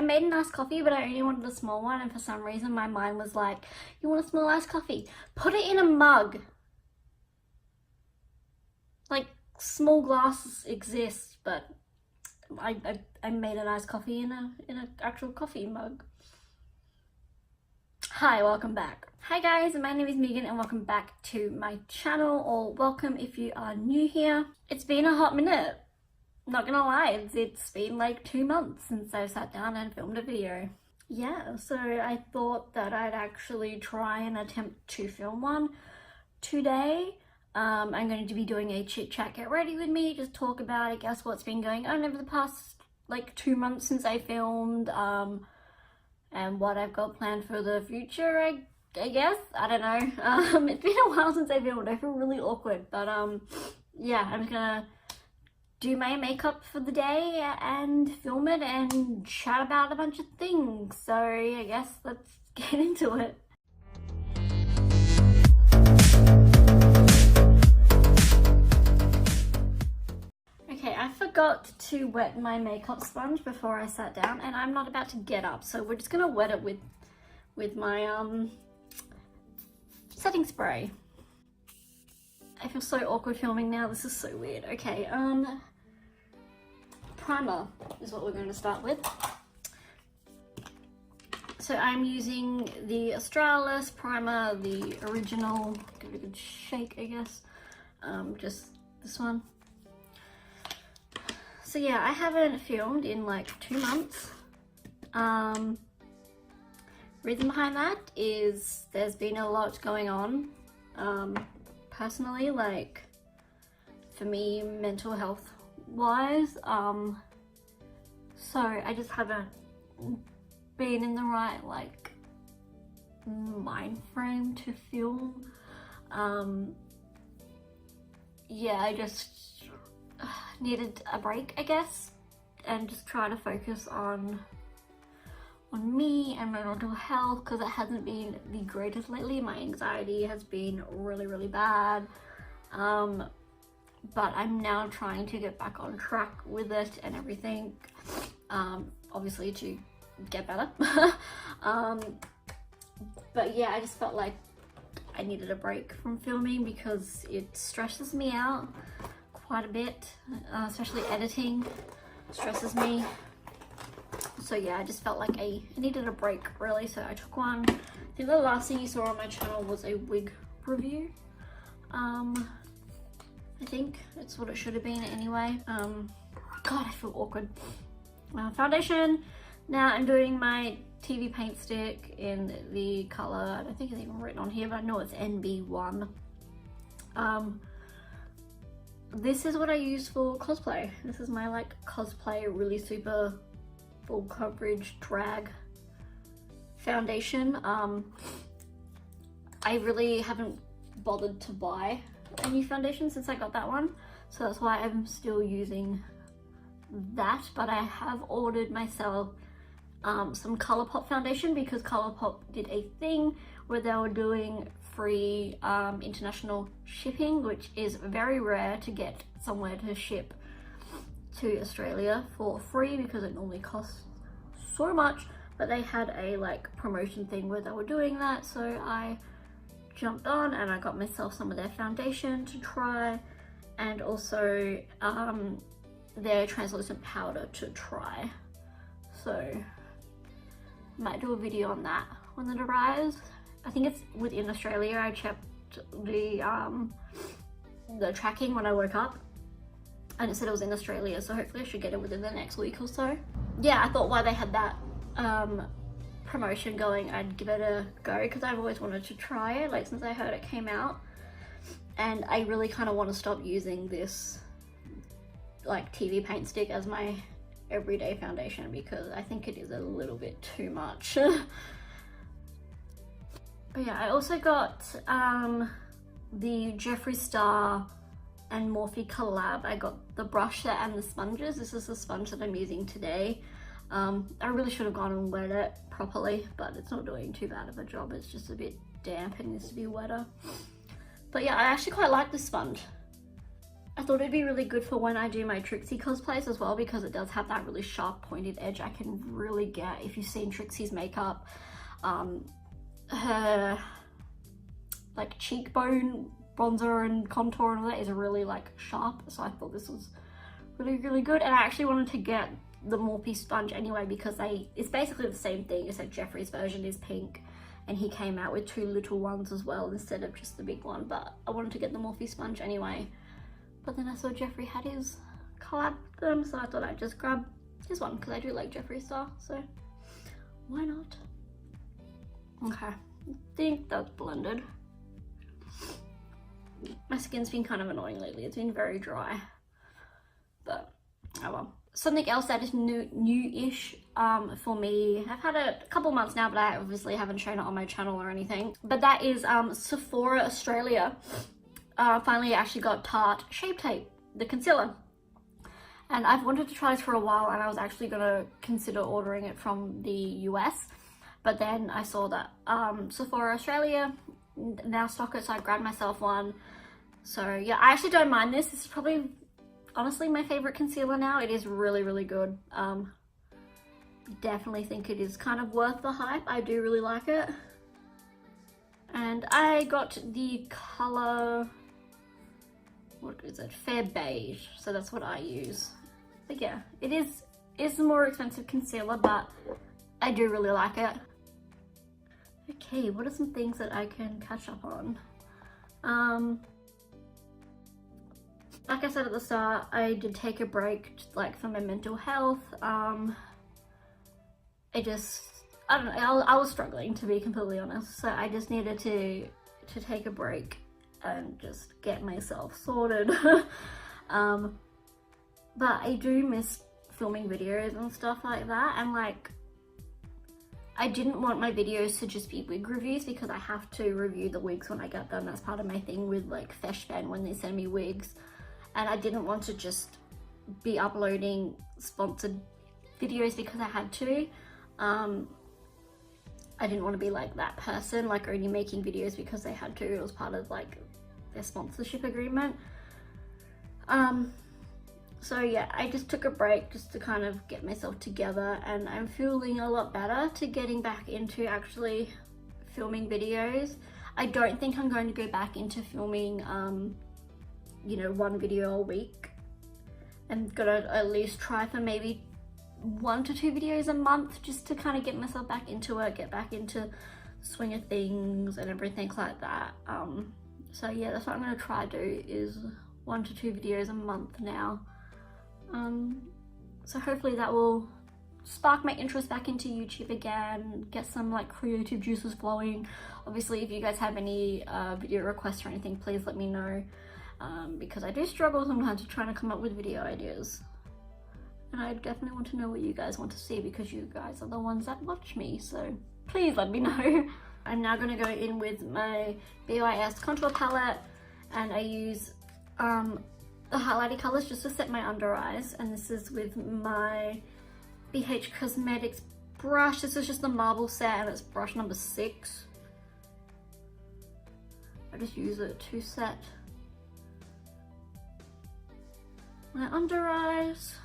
made an iced coffee, but I only wanted a small one, and for some reason my mind was like, you want a small iced coffee? Put it in a mug. Like, small glasses exist, but I made an iced coffee in an actual coffee mug. Hi, welcome back. Hi guys, my name is Megan and welcome back to my channel, or welcome if you are new here. It's been a hot minute. Not gonna lie, it's been like 2 months since I sat down and filmed a video. Yeah, so I thought that I'd actually try and attempt to film one today. I'm going to be doing a chit chat, get ready with me, just talk about, I guess, what's been going on over the past like 2 months since I filmed, and what I've got planned for the future, I guess. I don't know. It's been a while since I filmed. I feel really awkward, but yeah, I'm just gonna do my makeup for the day and film it and chat about a bunch of things. So I guess let's get into it. Okay, I forgot to wet my makeup sponge before I sat down, and I'm not about to get up, so we're just gonna wet it with my setting spray. I feel so awkward filming now. This is so weird. Okay, primer is what we're going to start with. So I'm using the Australis Primer, the original. Give it a good shake, I guess. Just this one. So yeah, I haven't filmed in like 2 months. Reason behind that is there's been a lot going on. Personally, like for me, mental health wise, so I just haven't been in the right like mind frame to film. Yeah, I just needed a break, I guess, and just try to focus on me and my mental health, because it hasn't been the greatest lately. My anxiety has been really bad, but I'm now trying to get back on track with it and everything, obviously to get better. But yeah, I just felt like I needed a break from filming because it stresses me out quite a bit, especially editing stresses me. So yeah, I just felt like I needed a break, really, so I took one. I think the last thing you saw on my channel was a wig review. I think it's what it should have been anyway. God, I feel awkward. Foundation. Now I'm doing my TV paint stick in the color, I don't think it's even written on here, but I know it's NB1. This is what I use for cosplay. This is my like cosplay, really super full coverage drag foundation. I really haven't bothered to buy a new foundation since I got that one, so that's why I'm still using that. But I have ordered myself some ColourPop foundation, because ColourPop did a thing where they were doing free international shipping, which is very rare to get somewhere to ship to Australia for free, because it normally costs so much. But they had a like promotion thing where they were doing that, so I jumped on and I got myself some of their foundation to try, and also their translucent powder to try. So might do a video on that when it arrives. I think it's within Australia. I checked the tracking when I woke up and it said it was in Australia, so hopefully I should get it within the next week or so. Yeah, I thought while they had that promotion going, I'd give it a go, because I've always wanted to try it, like since I heard it came out, and I really kind of want to stop using this like TV paint stick as my everyday foundation, because I think it is a little bit too much. But yeah, I also got the JEFFREE Star and MORPHE collab. I got the brush set and the sponges. This is the sponge that I'm using today. I really should have gone and wet it properly, but it's not doing too bad of a job. It's just a bit damp and needs to be wetter. But yeah, I actually quite like this sponge. I thought it'd be really good for when I do my Trixie cosplays as well, because it does have that really sharp pointed edge I can really get. If you've seen Trixie's makeup, her like cheekbone bronzer and contour and all that is really like sharp, so I thought this was really good. And I actually wanted to get the Morphe sponge anyway, because it's basically the same thing, except Jeffree's version is pink and he came out with 2 little ones as well instead of just the big one. But I wanted to get the Morphe sponge anyway, but then I saw Jeffree had his collab with them, so I thought I'd just grab his one because I do like Jeffree Star, so why not? Okay, I think that's blended. My skin's been kind of annoying lately. It's been very dry, but oh well. Something else that is new-ish for me, I've had it a couple months now, but I obviously haven't shown it on my channel or anything, but that is Sephora Australia finally actually got Tarte Shape Tape, the concealer. And I've wanted to try this for a while, and I was actually going to consider ordering it from the US, but then I saw that Sephora Australia now stock it, so I grabbed myself one. So yeah, I actually don't mind this. This is probably honestly my favorite concealer now. It is really good. Definitely think it is kind of worth the hype. I do really like it. And I got the color, what is it, Fair Beige, so that's what I use. But yeah, it is a more expensive concealer, but I do really like it. Okay, what are some things that I can catch up on? Like I said at the start, I did take a break like for my mental health. I don't know, I was struggling, to be completely honest, so I just needed to take a break and just get myself sorted. But I do miss filming videos and stuff like that, and like I didn't want my videos to just be wig reviews, because I have to review the wigs when I get them. That's part of my thing with like Feshben when they send me wigs, and I didn't want to just be uploading sponsored videos because I had to. I didn't want to be like that person, like only making videos because they had to. It was part of like their sponsorship agreement. So yeah, I just took a break just to kind of get myself together, and I'm feeling a lot better to getting back into actually filming videos. I don't think I'm going to go back into filming, you know, 1 video a week. I'm gonna at least try for maybe 1 to 2 videos a month, just to kind of get myself back into it, get back into the swing of things and everything like that. So yeah, that's what I'm gonna try to do, is 1 to 2 videos a month now. So hopefully that will spark my interest back into YouTube again, get some like creative juices flowing. Obviously, if you guys have any video requests or anything, please let me know, because I do struggle sometimes to trying to come up with video ideas. And I definitely want to know what you guys want to see, because you guys are the ones that watch me, so please let me know. I'm now going to go in with my BYS Contour palette, and I use the highlighting colors just to set my under eyes, and this is with my BH Cosmetics brush. This is just the marble set, and it's brush number 6. I just use it to set my under eyes.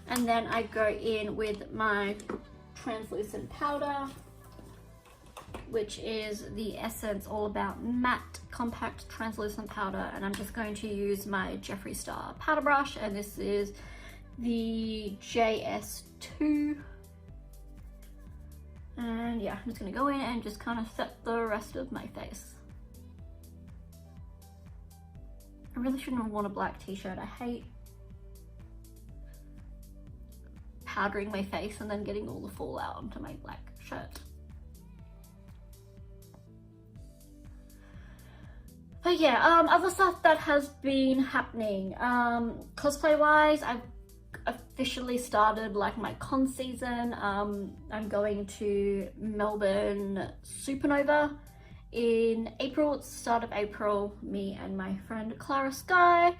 And then I go in with my translucent powder, which is the Essence All About Matte Compact Translucent Powder, and I'm just going to use my JEFFREE Star powder brush, and this is the JS2. And yeah, I'm just gonna go in and just kind of set the rest of my face. I really shouldn't have worn a black t-shirt. I hate powdering my face and then getting all the fallout onto my black shirt. But yeah, other stuff that has been happening, cosplay wise, I've officially started like my con season. I'm going to Melbourne Supernova in April. It's the start of April. Me and my friend Clara Sky,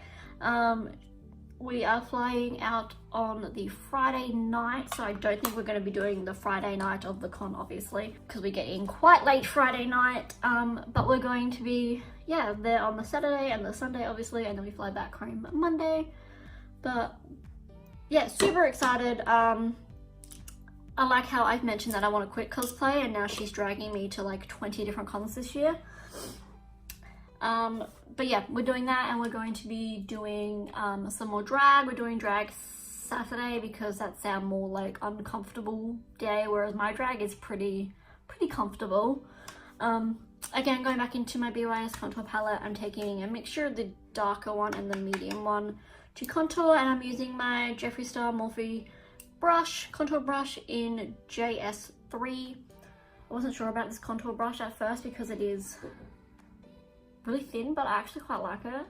we are flying out on the Friday night, so I don't think we're going to be doing the Friday night of the con, obviously, because we get in quite late Friday night. But we're going to be, yeah, there on the Saturday and the Sunday, obviously, and then we fly back home Monday. But yeah, super excited. I like how I've mentioned that I want to quit cosplay, and now she's dragging me to like 20 different cons this year. But yeah, we're doing that, and we're going to be doing some more drag. We're doing drag Saturday because that's our more like uncomfortable day, whereas my drag is pretty comfortable. Again, going back into my BYS Contour palette, I'm taking a mixture of the darker one and the medium one to contour, and I'm using my JEFFREE Star Morphe brush, contour brush in JS3. I wasn't sure about this contour brush at first because it is really thin, but I actually quite like it.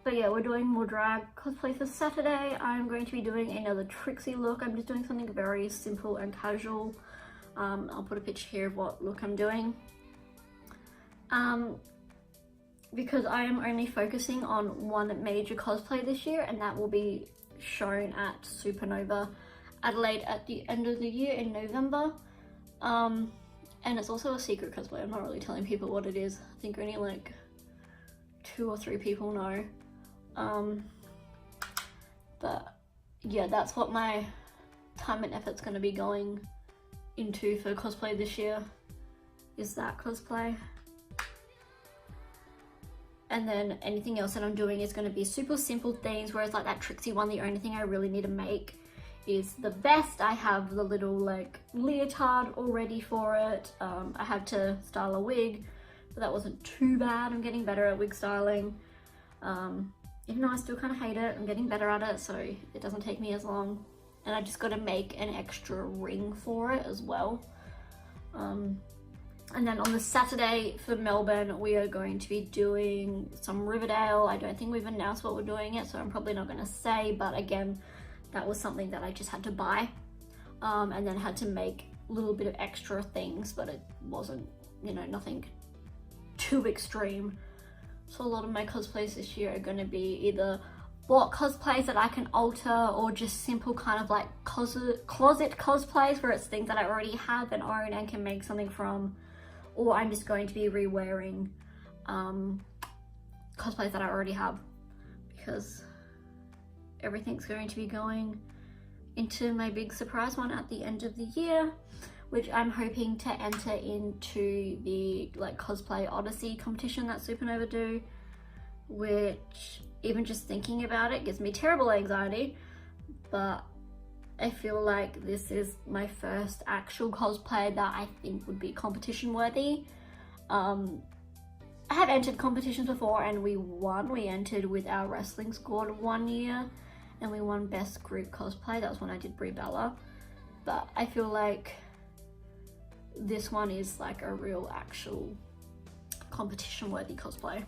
But yeah, we're doing more drag cosplay for Saturday. I'm going to be doing another Trixie look. I'm just doing something very simple and casual. I'll put a picture here of what look I'm doing. Because I am only focusing on one major cosplay this year, and that will be shown at Supernova Adelaide at the end of the year in November. And it's also a secret cosplay. I'm not really telling people what it is. I think only like 2 or 3 people know. But yeah, that's what my time and effort's going to be going into for cosplay this year, is that cosplay. And then anything else that I'm doing is going to be super simple things, whereas like that Trixie one, the only thing I really need to make is the vest. I have the little like leotard already for it. I had to style a wig, but that wasn't too bad. I'm getting better at wig styling. Even though I still kind of hate it, I'm getting better at it, so it doesn't take me as long. And I just got to make an extra ring for it as well. And then on the Saturday for Melbourne, we are going to be doing some Riverdale. I don't think we've announced what we're doing yet, so I'm probably not going to say, but again, that was something that I just had to buy, and then had to make a little bit of extra things, but it wasn't, you know, nothing too extreme. So a lot of my cosplays this year are going to be either bought cosplays that I can alter, or just simple kind of like closet cosplays where it's things that I already have and own and can make something from, or I'm just going to be re-wearing cosplays that I already have, because everything's going to be going into my big surprise one at the end of the year, which I'm hoping to enter into the like cosplay Odyssey competition that Supernova do, which even just thinking about it gives me terrible anxiety. But I feel like this is my first actual cosplay that I think would be competition worthy. I have entered competitions before and we won. We entered with our wrestling squad one year and we won best group cosplay. That was when I did Brie Bella. But I feel like this one is like a real actual competition worthy cosplay.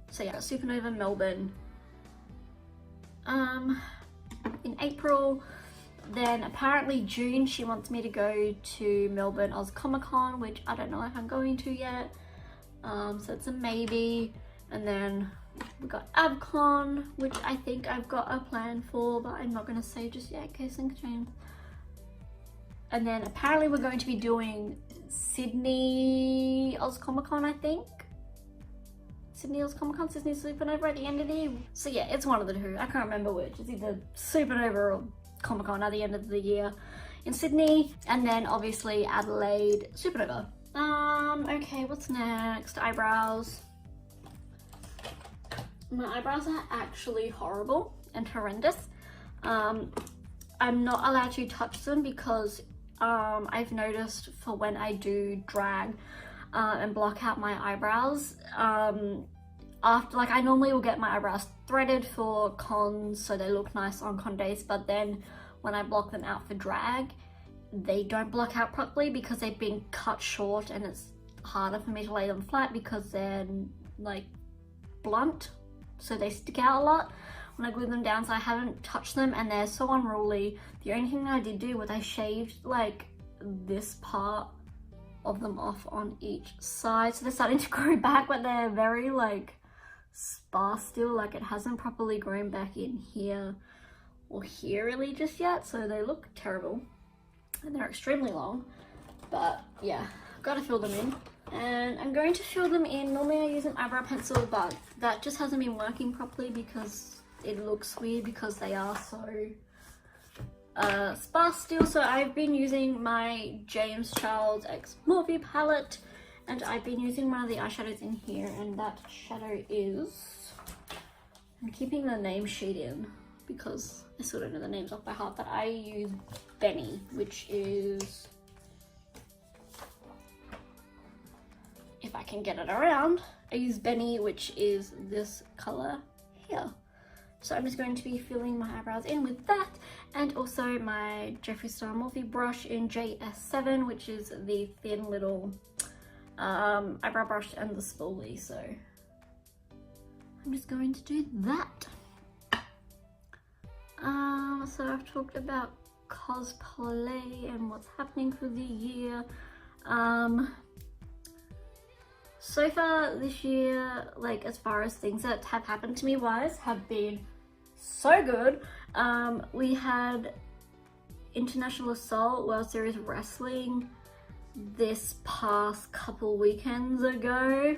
So yeah, Supernova Melbourne in April. Then apparently June she wants me to go to Melbourne Oz Comic Con, which I don't know if I'm going to yet, so it's a maybe. And then we got AbCon, which I think I've got a plan for, but I'm not going to say just yet in case things change. And then apparently we're going to be doing Sydney Oz Comic Con, I think. Sydney Oz Comic Con, Sydney Supernova at the end of the year. So yeah, it's one of the two. I can't remember which. It's either Supernova or Comic Con at the end of the year in Sydney. And then obviously Adelaide Supernova. Okay, what's next? Eyebrows. My eyebrows are actually horrible and horrendous. I'm not allowed to touch them because I've noticed for when I do drag and block out my eyebrows, after, like, I normally will get my eyebrows threaded for cons so they look nice on con days, but then when I block them out for drag, they don't block out properly because they've been cut short, and it's harder for me to lay them flat because they're like blunt, so they stick out a lot when I glue them down. So I haven't touched them and they're so unruly. The only thing I did do was I shaved like this part of them off on each side, so they're starting to grow back, but they're very like sparse still, like it hasn't properly grown back in here or here really just yet, so they look terrible and they're extremely long. But yeah, I've got to fill them in, and I'm going to fill them in. Normally I use an eyebrow pencil, but that just hasn't been working properly because it looks weird because they are so sparse still. So I've been using my James Charles X Morphe palette, and I've been using one of the eyeshadows in here, and that shadow is, I'm keeping the name sheet in because I still don't know the names off by heart, but I use Benny, which is, if I can get it around, I use Benny, which is this color here. So I'm just going to be filling my eyebrows in with that, and also my JEFFREE Star Morphe brush in JS7, which is the thin little eyebrow brush and the spoolie. So I'm just going to do that. So I've talked about cosplay and what's happening for the year. So far this year, like as far as things that have happened to me wise, have been so good. We had International Assault World Series Wrestling this past couple weekends ago,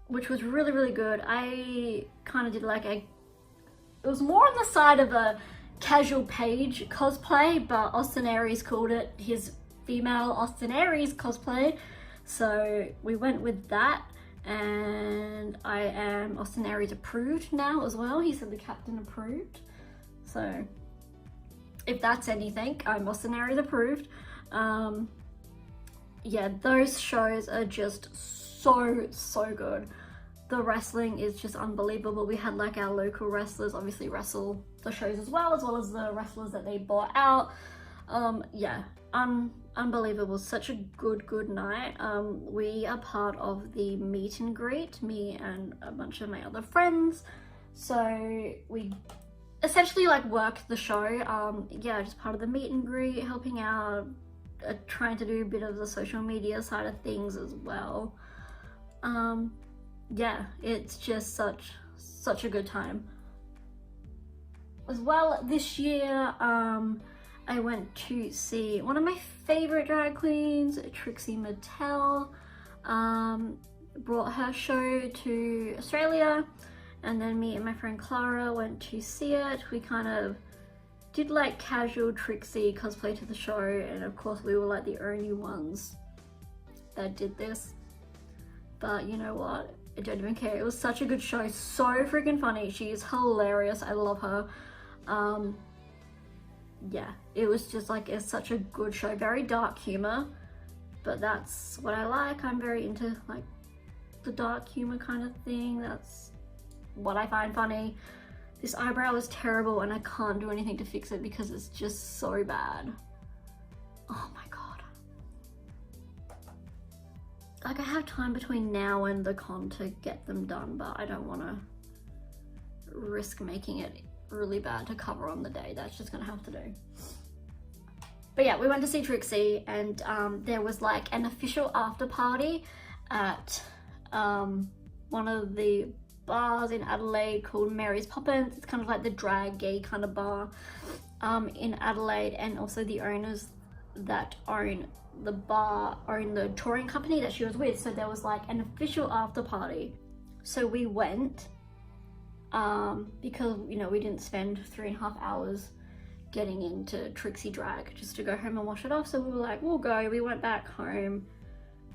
which was really, really good. I kind of did like it was more on the side of a casual Paige cosplay, but Austin Aries called it his female Austin Aries cosplay, so we went with that, and I am Austin Aries approved now as well. He said the captain approved, so if that's anything, I'm Austin Aries approved. Yeah, those shows are just so good. The wrestling is just unbelievable. We had like our local wrestlers obviously wrestle the shows as well as the wrestlers that they bought out. Yeah, unbelievable. Such a good night. We are part of the meet and greet, me and a bunch of my other friends, so we essentially like worked the show. Yeah, just part of the meet and greet, helping out, trying to do a bit of the social media side of things as well. Yeah, it's just such a good time. As well, this year I went to see one of my favorite drag queens, Trixie Mattel. Brought her show to Australia, and then me and my friend Clara went to see it. We kind of did like casual Trixie cosplay to the show, and of course we were like the only ones that did this. But you know what? I don't even care. It was such a good show, so freaking funny. She is hilarious. I love her. Yeah, it was just like, it's such a good show. Very dark humor, but that's what I like. I'm very into like the dark humor kind of thing. That's what I find funny. This eyebrow is terrible and I can't do anything to fix it because it's just so bad. Oh my god. Like, I have time between now and the con to get them done, but I don't want to risk making it really bad to cover on the day. That's just gonna have to do. But yeah, we went to see Trixie, and there was like an official after party at one of the bars in Adelaide called Mary's Poppins. It's kind of like the drag gay kind of bar in Adelaide, and also the owners that own the bar own the touring company that she was with, so there was like an official after party. So we went because, you know, we didn't spend 3.5 hours getting into Trixie drag just to go home and wash it off, so we were like, we'll go. We went back home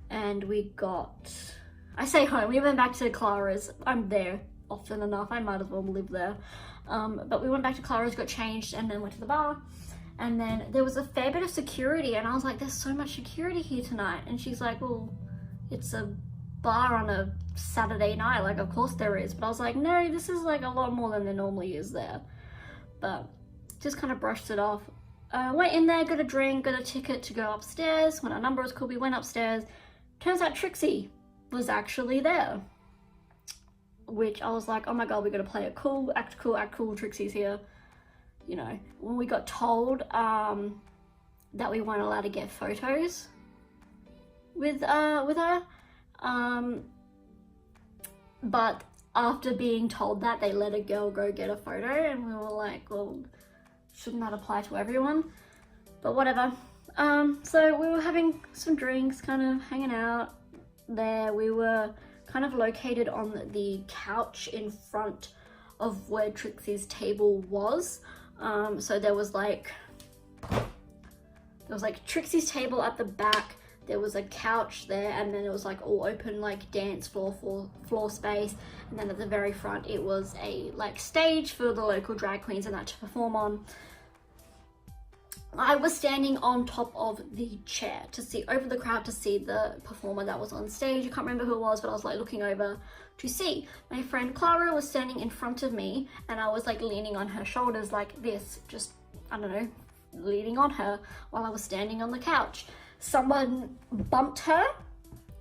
and we got, I say home, we went back to Clara's. I'm there often enough, I might as well live there. But we went back to Clara's, got changed, and then went to the bar. And then there was a fair bit of security, and I was like, there's so much security here tonight. And she's like, well, it's a bar on a Saturday night, like of course there is. But I was like, no, this is like a lot more than there normally is there. But just kind of brushed it off. Went in there, got a drink, got a ticket to go upstairs. When our number was called, we went upstairs. Turns out Trixie was actually there, which I was like, oh my god, we gotta play it cool, act cool, Trixie's here. You know, when we got told that we weren't allowed to get photos with her, but after being told that, they let a girl go get a photo, and we were like, well, shouldn't that apply to everyone? But whatever. So we were having some drinks, kind of hanging out there. We were kind of located on the couch in front of where Trixie's table was. So there was like Trixie's table at the back, there was a couch there, and then it was like all open like dance floor space, and then at the very front it was a like stage for the local drag queens and that to perform on. I was standing on top of the chair to see over the crowd to see the performer that was on stage. I can't remember who it was, but I was like looking over to see. My friend Clara was standing in front of me, and I was like leaning on her shoulders like this, just, I don't know, leaning on her while I was standing on the couch. Someone bumped her.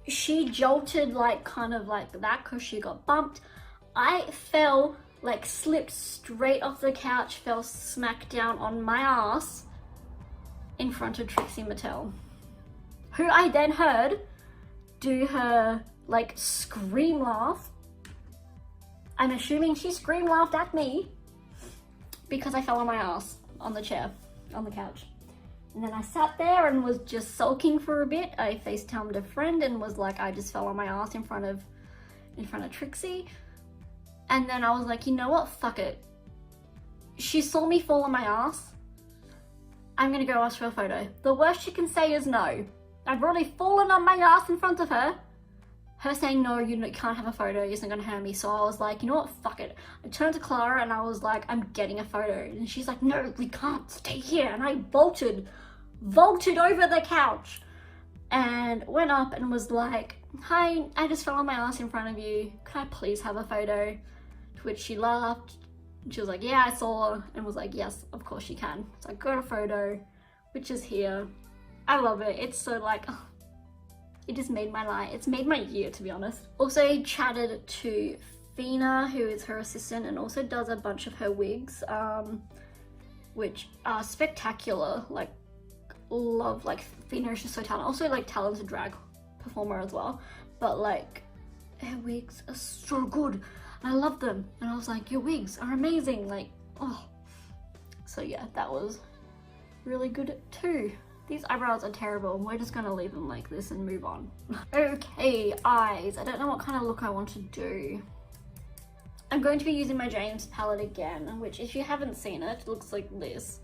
She jolted like kind of like that because she got bumped. I fell, like slipped straight off the couch, fell smack down on my ass in front of Trixie Mattel, who I then heard do her like scream laugh. I'm assuming she scream laughed at me because I fell on my ass on the chair, on the couch. And then I sat there and was just sulking for a bit. I FaceTimed a friend and was like, I just fell on my ass in front of Trixie. And then I was like, you know what, fuck it. She saw me fall on my ass. I'm gonna go ask for a photo. The worst she can say is no. I've already fallen on my ass in front of her. Her saying no, you can't have a photo isn't gonna hurt me. So I was like, you know what, fuck it. I turned to Clara and I was like, I'm getting a photo. And she's like, no, we can't, stay here. And I vaulted over the couch and went up and was like, hi, I just fell on my ass in front of you. Could I please have a photo? To which she laughed. She was like, yeah, I saw, and was like, yes, of course you can. So I got a photo, which is here. I love it. It's so like, oh, it just made my night. It's made my year, to be honest. Also chatted to Fina, who is her assistant and also does a bunch of her wigs, which are spectacular. Like, love, like, Fina is just so talented. Also, like, talented drag performer as well. But, like, her wigs are so good. I love them, and I was like, your wigs are amazing, like, oh. So yeah, that was really good too. These eyebrows are terrible, and we're just gonna leave them like this and move on. Okay, eyes. I don't know what kind of look I want to do. I'm going to be using my James palette again, which if you haven't seen it, looks like this.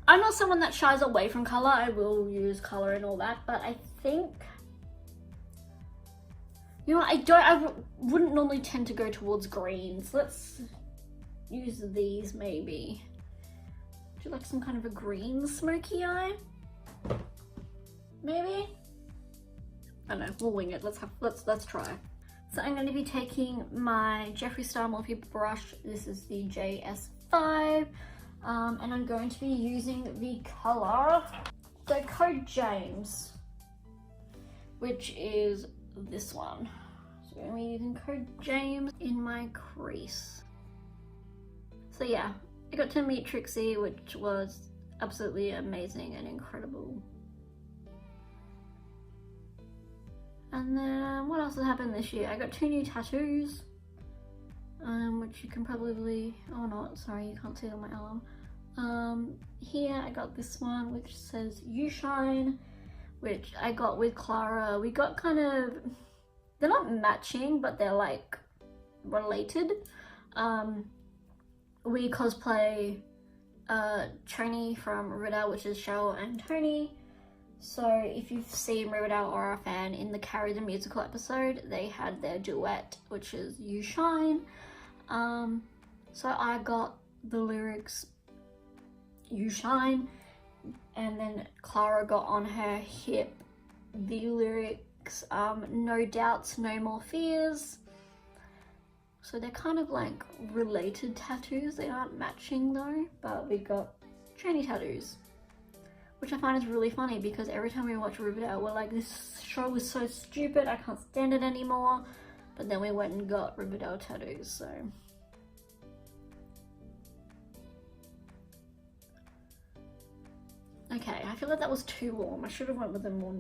I'm not someone that shies away from color. I will use color and all that, but I think, you know, I wouldn't normally tend to go towards greens. Let's use these maybe. Do you like some kind of a green smoky eye? Maybe? I don't know, we'll wing it. Let's try. So I'm going to be taking my JEFFREE Star Morphe brush. This is the JS5. And I'm going to be using the color, so Code James, which is this one. So I'm using Code James in my crease. So yeah, I got to meet Trixie, which was absolutely amazing and incredible. And then what else has happened this year? I got 2 new tattoos, which you can probably, oh not, sorry, you can't see it on my arm. Here I got this one which says You Shine, which I got with Clara. We got kind of, they're not matching, but they're like related. We cosplay Tony from Riverdale, which is Cheryl and Tony. So if you've seen Riverdale or are a fan, in the Carrie the Musical episode, they had their duet, which is You Shine. So I got the lyrics You Shine, and then Clara got on her hip the lyrics No Doubts, No More Fears. So they're kind of like related tattoos. They aren't matching though, but we got tranny tattoos, which I find is really funny because every time we watch Riverdale, we're like, this show is so stupid, I can't stand it anymore. But then we went and got Riverdale tattoos, so. Okay, I feel like that was too warm. I should have went with a more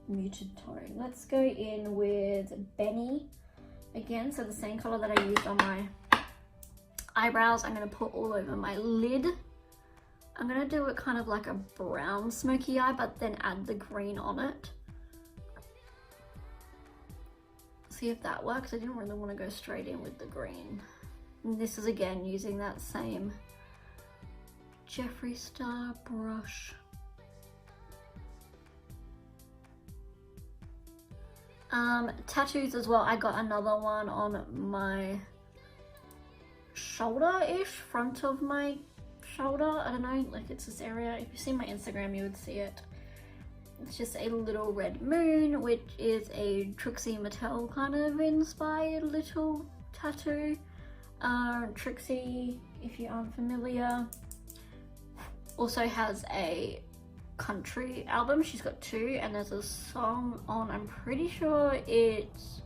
muted tone. Let's go in with Benny, again, so the same color that I used on my eyebrows, I'm going to put all over my lid. I'm going to do it kind of like a brown smoky eye, but then add the green on it. See if that works. I didn't really want to go straight in with the green. And this is again using that same JEFFREE Star brush. Tattoos as well. I got another one on my shoulder-ish, front of my shoulder. I don't know, like it's this area. If you see my Instagram, you would see it. It's just a little red moon, which is a Trixie Mattel kind of inspired little tattoo. Trixie, if you aren't familiar, also has a country album. She's got 2, and there's a song on, I'm pretty sure it's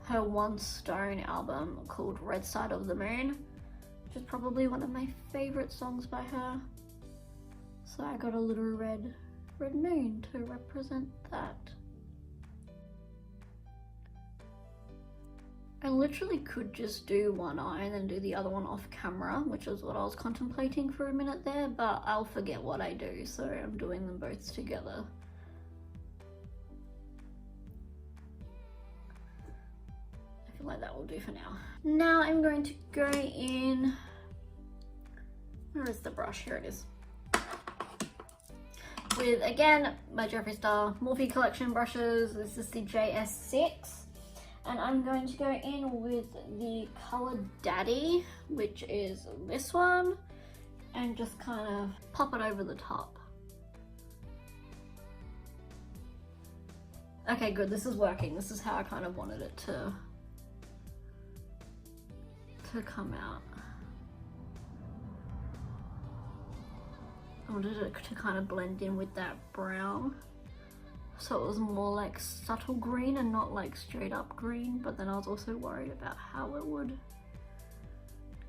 her One Stone album called Red Side of the Moon, which is probably one of my favorite songs by her. So I got a little red moon to represent that. I literally could just do one eye and then do the other one off camera, which is what I was contemplating for a minute there, but I'll forget what I do, so I'm doing them both together. I feel like that will do for now. Now I'm going to go in, where is the brush? Here it is. With, again, my JEFFREE Star Morphe collection brushes. This is the JS6. And I'm going to go in with the color Daddy, which is this one, and just kind of pop it over the top. Okay, good, this is working. This is how I kind of wanted it to come out. I wanted it to kind of blend in with that brown, so it was more like subtle green and not like straight up green, but then I was also worried about how it would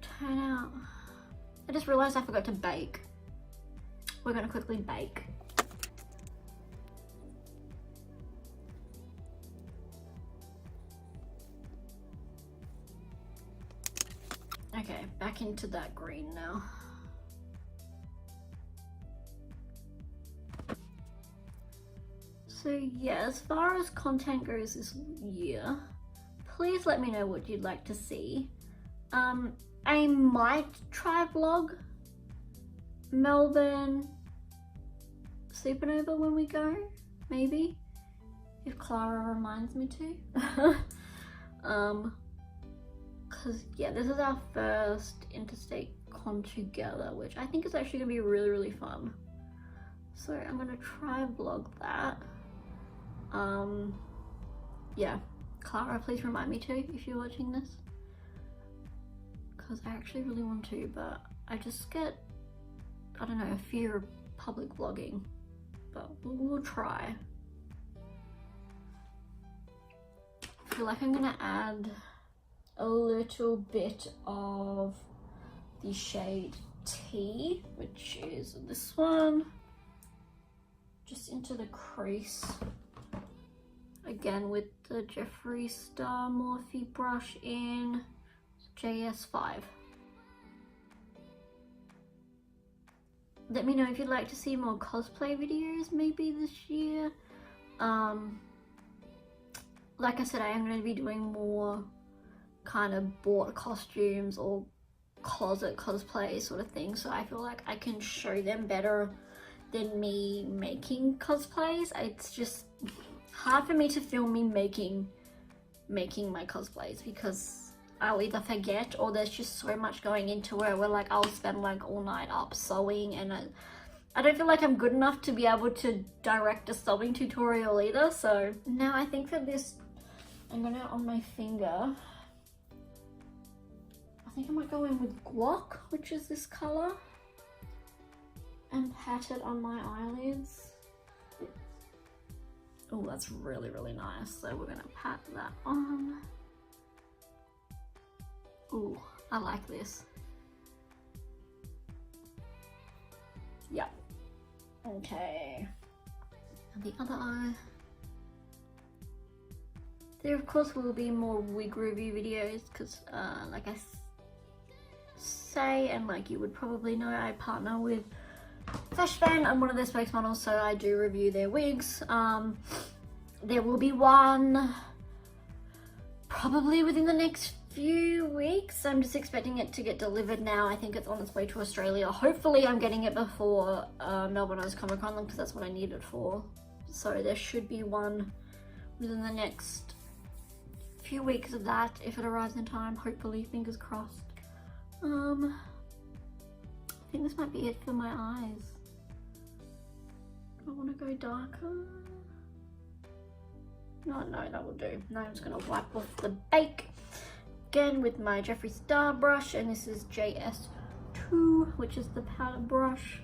turn out. I just realized I forgot to bake. We're gonna quickly bake. Okay, back into that green now. So yeah, as far as content goes this year, please let me know what you'd like to see. I might try vlog Melbourne Supernova when we go, maybe, if Clara reminds me to. Cause yeah, this is our first interstate con together, which I think is actually gonna be really, really fun. So I'm gonna try vlog that. Yeah, Clara, please remind me to if you're watching this, because I actually really want to, but I just get, I don't know, a fear of public vlogging, but we'll try. I feel like I'm gonna add a little bit of the shade T, which is this one, just into the crease. Again with the JEFFREE Star Morphe brush in JS5. Let me know if you'd like to see more cosplay videos maybe this year. Like I said, I am going to be doing more kind of bought costumes or closet cosplay sort of thing, so I feel like I can show them better than me making cosplays. It's just hard for me to film me making my cosplays, because I'll either forget or there's just so much going into it where like I'll spend like all night up sewing, and I don't feel like I'm good enough to be able to direct a sewing tutorial either. So now I think for this, I'm gonna, on my finger, I think I might go in with Gauc, which is this color, and pat it on my eyelids. Oh, that's really, really nice. So we're gonna pat that on. Ooh, I like this. Yeah. Okay. And the other eye. There of course will be more wig review videos because like I say, and like you would probably know, I partner with Feshband. I'm one of their spokesmodels, so I do review their wigs. There will be one probably within the next few weeks. I'm just expecting it to get delivered now. I think it's on its way to Australia. Hopefully I'm getting it before Melbourne Oz Comic Con because that's what I need it for. So there should be one within the next few weeks of that if it arrives in time, hopefully, fingers crossed. I think this might be it for my eyes. I want to go darker. No, that will do. Now I'm just going to wipe off the bake again with my JEFFREE Star brush, and this is JS2, which is the powder brush.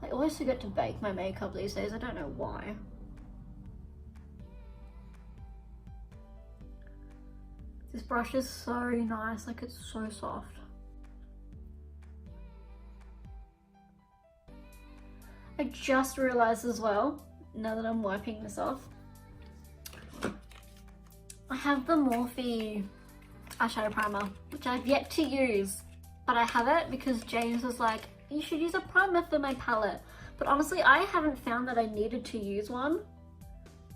I always forget to bake my makeup these days, I don't know why. This brush is so nice, like it's so soft. I just realized as well, now that I'm wiping this off, I have the Morphe eyeshadow primer, which I've yet to use, but I have it because James was like, you should use a primer for my palette. But honestly, I haven't found that I needed to use one.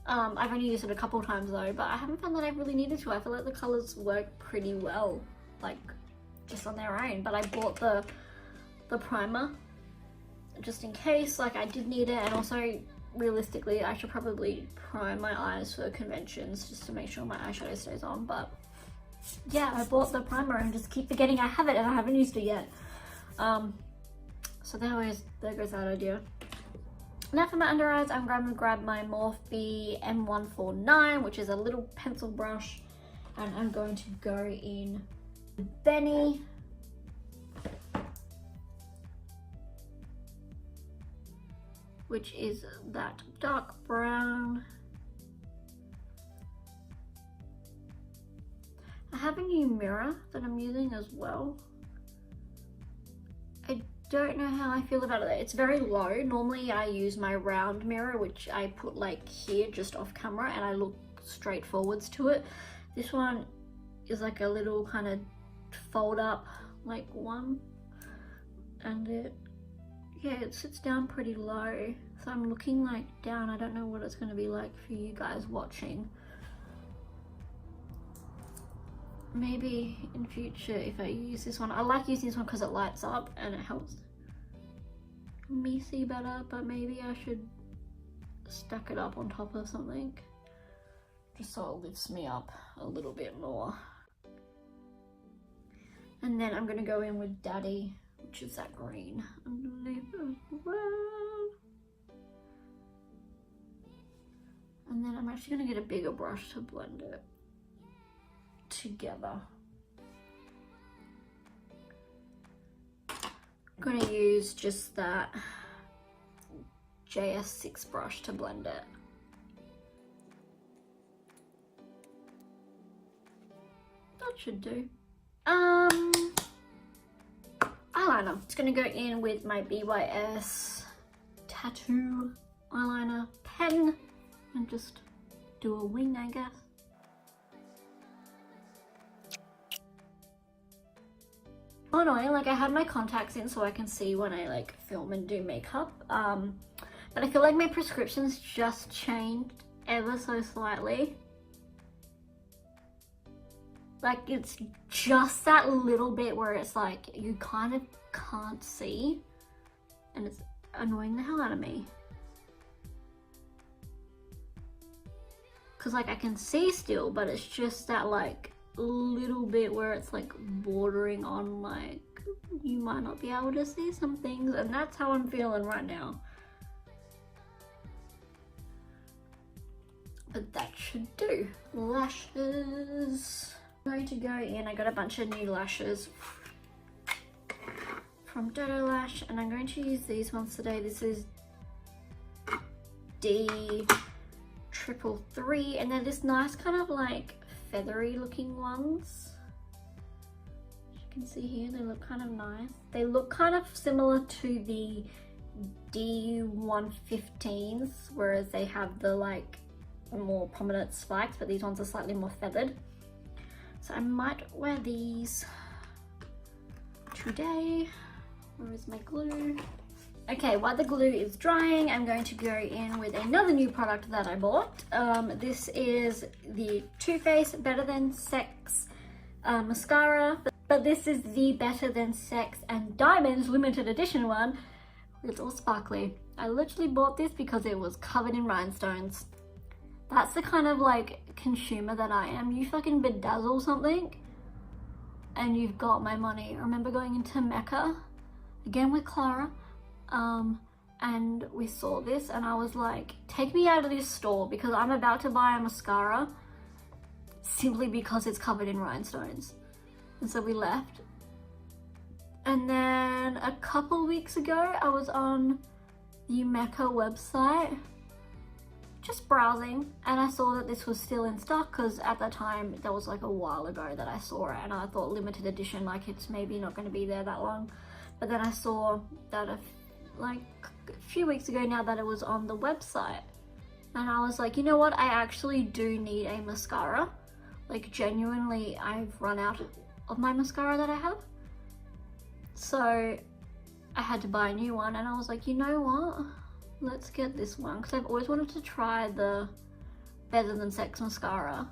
I've only used it a couple times though, but I haven't found that I really needed to. I feel like the colors work pretty well, like just on their own. But I bought the primer just in case, like I did need it, and also realistically I should probably prime my eyes for conventions just to make sure my eyeshadow stays on. But yeah, I bought the primer and just keep forgetting I have it and I haven't used it yet. So there goes that idea. Now for my under eyes, I'm going to grab my Morphe M149, which is a little pencil brush, and I'm going to go in with Benny. Which is that dark brown. I have a new mirror that I'm using as well. I don't know how I feel about it. It's very low. Normally I use my round mirror, which I put like here just off camera, and I look straight forwards to it. This one is like a little kind of fold up like one, and it sits down pretty low. So I'm looking like down. I don't know what it's going to be like for you guys watching. Maybe in future if I use this one. I like using this one because it lights up and it helps me see better, but maybe I should stack it up on top of something just so it lifts me up a little bit more. And then I'm going to go in with Daddy, which is that green underneath as well. And then I'm actually going to get a bigger brush to blend it together. I'm going to use just that JS6 brush to blend it. That should do. Eyeliner. It's going to go in with my BYS tattoo eyeliner pen and just do a wing, I guess. Oh no, like I had my contacts in so I can see when I like film and do makeup, but I feel like my prescriptions just changed ever so slightly. Like it's just that little bit where it's like you kind of can't see, and it's annoying the hell out of me. Cause like I can see still, but it's just that like little bit where it's like bordering on like you might not be able to see some things, and that's how I'm feeling right now. But that should do. Lashes. I'm going to go in. I got a bunch of new lashes from Dodo Lash, and I'm going to use these ones today. This is D333, and they're this nice kind of like feathery looking ones. As you can see here, they look kind of nice. They look kind of similar to the D115s, whereas they have the like more prominent spikes, but these ones are slightly more feathered. So I might wear these today. Where is my glue? Okay, while the glue is drying, I'm going to go in with another new product that I bought. This is the Too Faced Better Than Sex mascara, but this is the Better Than Sex and Diamonds limited edition one. It's all sparkly. I literally bought this because it was covered in rhinestones. That's the kind of like consumer that I am. You fucking bedazzle something and you've got my money. I remember going into Mecca, again with Clara, and we saw this and I was like, take me out of this store because I'm about to buy a mascara simply because it's covered in rhinestones. And so we left. And then a couple weeks ago, I was on the Mecca website just browsing and I saw that this was still in stock because at the time, that was like a while ago that I saw it and I thought limited edition, like it's maybe not going to be there that long. But then I saw that like a few weeks ago now that it was on the website and I was like, you know what, I actually do need a mascara. Like genuinely, I've run out of my mascara that I have. So I had to buy a new one and I was like, you know what? Let's get this one because I've always wanted to try the Better Than Sex mascara.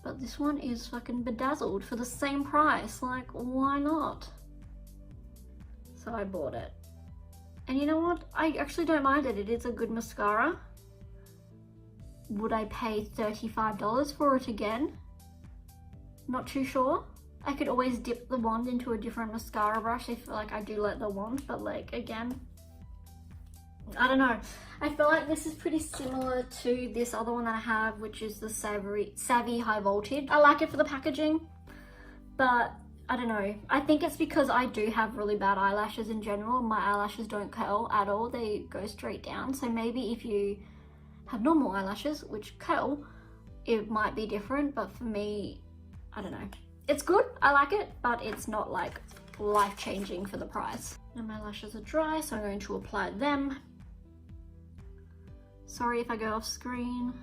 But this one is fucking bedazzled for the same price. Like, why not? So I bought it. And you know what? I actually don't mind it. It is a good mascara. Would I pay $35 for it again? Not too sure. I could always dip the wand into a different mascara brush if like I do like the wand, but like again, I don't know. I feel like this is pretty similar to this other one that I have, which is the Savvy High Voltage. I like it for the packaging, but I don't know. I think it's because I do have really bad eyelashes in general. My eyelashes don't curl at all. They go straight down. So maybe if you have normal eyelashes, which curl, it might be different. But for me, I don't know. It's good, I like it, but it's not like life-changing for the price. Now my lashes are dry, so I'm going to apply them. Sorry if I go off screen.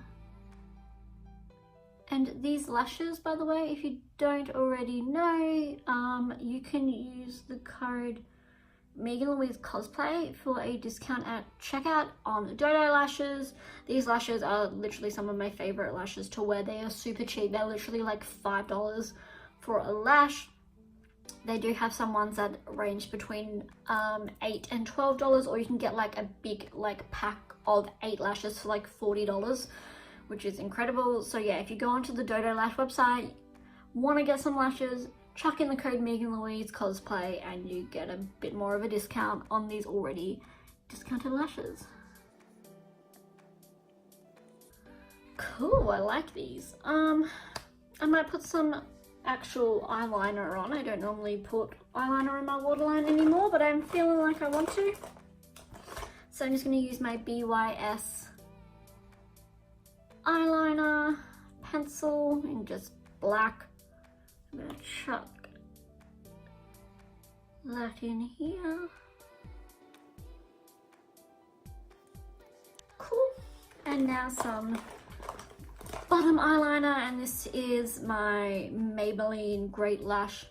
And these lashes, by the way, if you don't already know, you can use the code Megan Louise Cosplay for a discount at checkout on Dodo lashes. These lashes are literally some of my favorite lashes to wear. They are super cheap. They're literally like $5 for a lash. They do have some ones that range between $8 and $12, or you can get like a big like pack of 8 lashes for like $40, which is incredible. So yeah, if you go onto the Dodo Lash website, want to get some lashes, chuck in the code Megan Louise Cosplay and you get a bit more of a discount on these already discounted lashes. Cool, I like these. I might put some actual eyeliner on. I don't normally put eyeliner in my waterline anymore, but I'm feeling like I want to. So I'm just going to use my BYS eyeliner pencil in just black. I'm going to chuck that in here. Cool. And now some bottom eyeliner, and this is my Maybelline Great Lash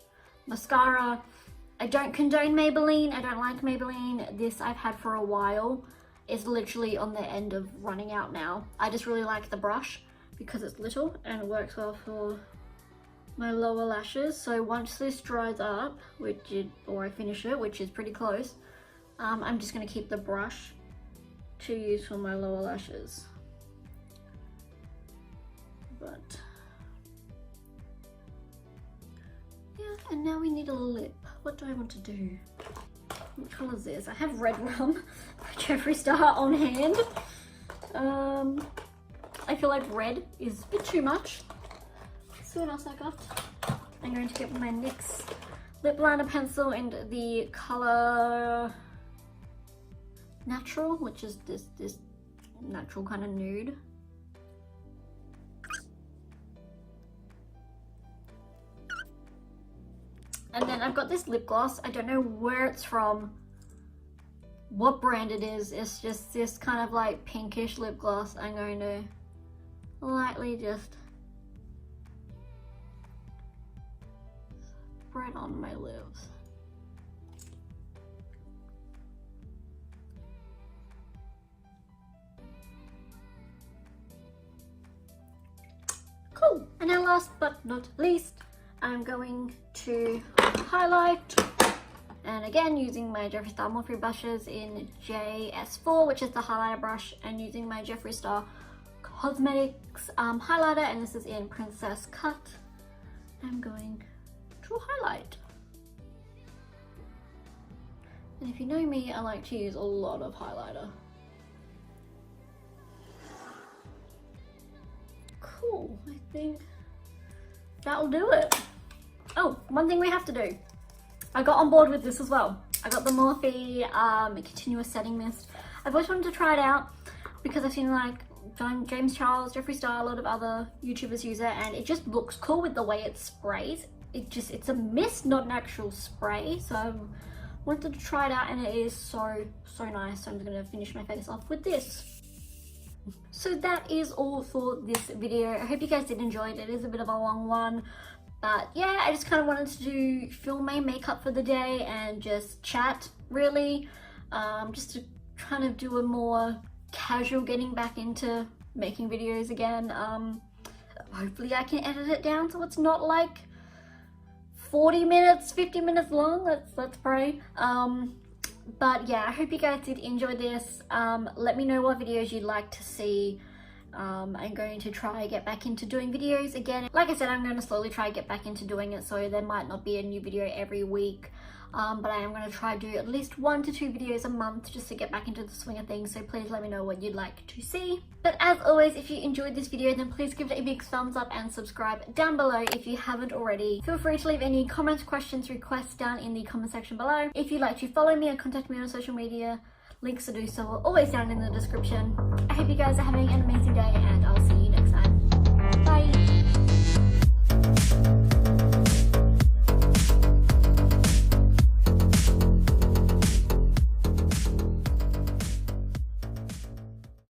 Mascara. I don't condone Maybelline, I don't like Maybelline. This I've had for a while. It's literally on the end of running out now. I just really like the brush because it's little and it works well for my lower lashes. So once this dries up, or I finish it, which is pretty close, I'm just going to keep the brush to use for my lower lashes. But yeah, and now we need a lip. What do I want to do? What colour is this? I have Red Rum by Jeffree Star on hand. I feel like red is a bit too much. Let's see what else I got. I'm going to get my NYX lip liner pencil in the colour Natural, which is this natural kind of nude. And then I've got this lip gloss. I don't know where it's from. what brand it is. It's just this kind of like pinkish lip gloss. I'm going to lightly just spread on my lips. Cool. And then last but not least, I'm going to highlight, and again using my JEFFREE Star Morphe brushes in JS4, which is the highlighter brush, and using my JEFFREE Star Cosmetics highlighter, and this is in Princess Cut. I'm going to highlight. And if you know me, I like to use a lot of highlighter. Cool, I think that'll do it. Oh, one thing we have to do. I got on board with this as well. I got the Morphe Continuous Setting Mist. I've always wanted to try it out because I've seen like James Charles, JEFFREE Star, a lot of other YouTubers use it, and it just looks cool with the way it sprays. It's a mist, not an actual spray. So I wanted to try it out, and it is so nice. So I'm just gonna finish my face off with this. So that is all for this video. I hope you guys did enjoy it. It is a bit of a long one, but yeah, I just kind of wanted to film my makeup for the day and just chat, really, just to kind of do a more casual getting back into making videos again. Hopefully I can edit it down so it's not like 40 minutes, 50 minutes long. Let's pray. But yeah, I hope you guys did enjoy this. Let me know what videos you'd like to see. I'm going to try get back into doing videos again. Like I said, I'm going to slowly try get back into doing it, so there might not be a new video every week. But I am going to try do at least 1 to 2 videos a month just to get back into the swing of things. So please let me know what you'd like to see. But as always, if you enjoyed this video, then please give it a big thumbs up and subscribe down below if you haven't already. Feel free to leave any comments, questions, requests down in the comment section below. If you'd like to follow me and contact me on social media, links to do so are always down in the description. I hope you guys are having an amazing day, and I'll see you